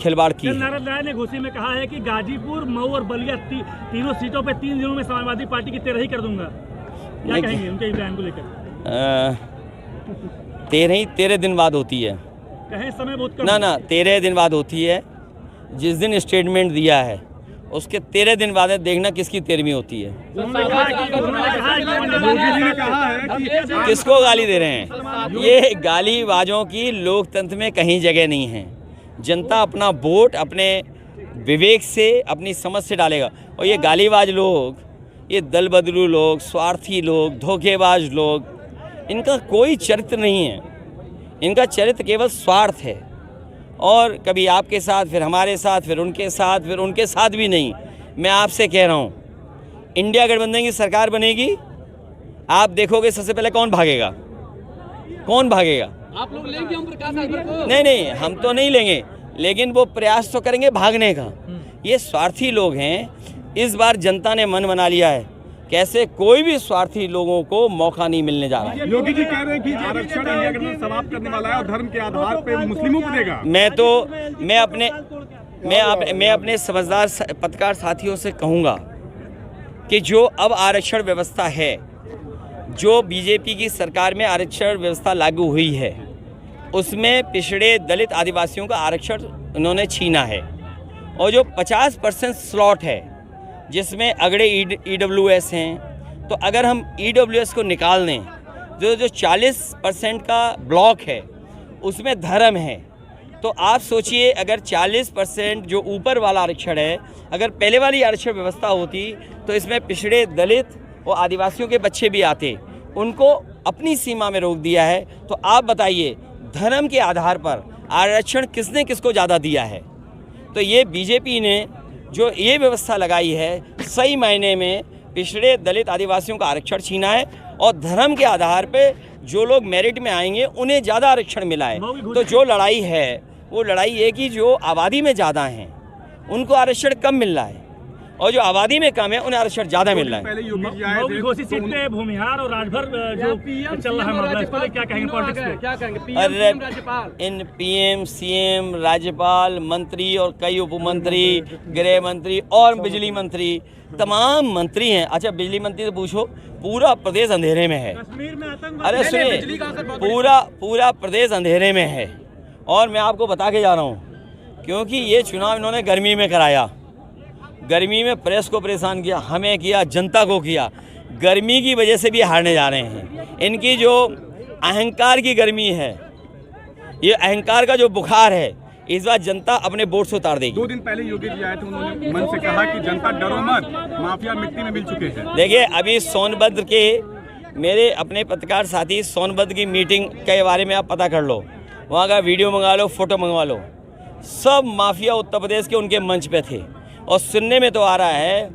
खिलवाड़ की है। नारायण राय ने घोषणा में कहा है कि गाजीपुर, मऊ और बलिया तीनों सीटों पे 3 दिनों में समाजवादी पार्टी की 13 ही कर दूंगा। क्या कहेंगे उनके बयान को लेकर? 13 दिन बाद होती है। कहें समय बहुत कम ना 13 दिन बाद होती है। जिस दिन स्टेटमेंट दिया है उसके 13 दिन बाद देखना किसकी 13वीं होती है। किसको गाली दे रहे हैं? ये गालीबाजों की लोकतंत्र में कहीं जगह नहीं है। जनता अपना वोट अपने विवेक से, अपनी समझ से डालेगा। और ये गालीबाज लोग, ये दल बदलू लोग, स्वार्थी लोग, धोखेबाज लोग, इनका कोई चरित्र नहीं है। इनका चरित्र केवल स्वार्थ है। और कभी आपके साथ, फिर हमारे साथ, फिर उनके साथ, फिर उनके साथ भी नहीं। मैं आपसे कह रहा हूँ, इंडिया गठबंधन की सरकार बनेगी, आप देखोगे सबसे पहले कौन भागेगा? कौन भागेगा? आप लोग लेंगे हम प्रकाश राजभर को? नहीं, हम तो नहीं लेंगे, लेकिन वो प्रयास तो करेंगे भागने का। ये स्वार्थी लोग हैं। इस बार जनता ने मन बना लिया है, कैसे कोई भी स्वार्थी लोगों को मौका नहीं मिलने जा रहा है। योगी जी कह रहे हैं कि आरक्षण इंडिया गठबंधन समाप्त करने वाला है और धर्म के आधार पे मुस्लिमों को देगा। मैं अपने समझदार पत्रकार साथियों से कहूँगा कि जो अब आरक्षण व्यवस्था है, जो बीजेपी की सरकार में आरक्षण व्यवस्था लागू हुई है, उसमें पिछड़े दलित आदिवासियों का आरक्षण उन्होंने छीना है। और जो 50% स्लॉट है जिसमें अगड़े EWS हैं, तो अगर हम EWS को निकाल दें, जो 40% का ब्लॉक है उसमें धर्म है, तो आप सोचिए अगर 40% जो ऊपर वाला आरक्षण है, अगर पहले वाली आरक्षण व्यवस्था होती तो इसमें पिछड़े दलित और आदिवासियों के बच्चे भी आते। उनको अपनी सीमा में रोक दिया है। तो आप बताइए, धर्म के आधार पर आरक्षण किसने किसको ज़्यादा दिया है? तो ये बीजेपी ने जो ये व्यवस्था लगाई है, सही मायने में पिछड़े दलित आदिवासियों का आरक्षण छीना है। और धर्म के आधार पे जो लोग मेरिट में आएंगे उन्हें ज़्यादा आरक्षण मिला है। तो जो लड़ाई है वो लड़ाई है कि जो आबादी में ज़्यादा हैं उनको आरक्षण कम मिल रहा है, और जो आबादी में कम है उन्हें आरक्षण ज़्यादा मिल रहा है। पहले घोषित सीट पे भूमिहार और राजभर जो चल रहा है मामला, इस पर क्या कहेंगे? पॉलिटिक्स पे क्या कहेंगे? अरे इन PM, CM, राज्यपाल, मंत्री और कई उपमंत्री, गृह मंत्री और बिजली मंत्री, तमाम मंत्री हैं। अच्छा, बिजली मंत्री से पूछो, पूरा प्रदेश अंधेरे में है। अरे सुनिए, पूरा प्रदेश अंधेरे में है। और मैं आपको बता के जा रहा हूँ, क्योंकि ये चुनाव इन्होंने गर्मी में कराया। गर्मी में प्रेस को परेशान किया, हमें किया, जनता को किया। गर्मी की वजह से भी हारने जा रहे हैं। इनकी जो अहंकार की गर्मी है, ये अहंकार का जो बुखार है, इस बार जनता अपने वोट से उतार देगी। 2 दिन पहले योगी जी आए थे, उन्होंने मन से कहा कि जनता डरो मत, माफिया मिट्टी में मिल चुके हैं। देखिए, अभी सोनभद्र के मेरे अपने पत्रकार साथी, सोनभद्र की मीटिंग के बारे में आप पता कर लो, वहाँ का वीडियो मंगा लो, फोटो मंगवा लो। सब माफिया उत्तर प्रदेश के उनके मंच पे थे। और सुनने में तो आ रहा है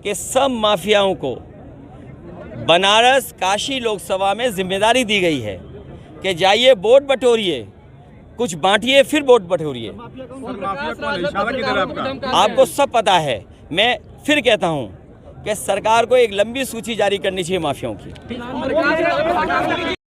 कि सब माफियाओं को बनारस, काशी लोकसभा में जिम्मेदारी दी गई है कि जाइए वोट बटोरिए, कुछ बांटिए, फिर वोट बटोरिए। आपको सब पता है। मैं फिर कहता हूं कि सरकार को एक लंबी सूची जारी करनी चाहिए माफियाओं की।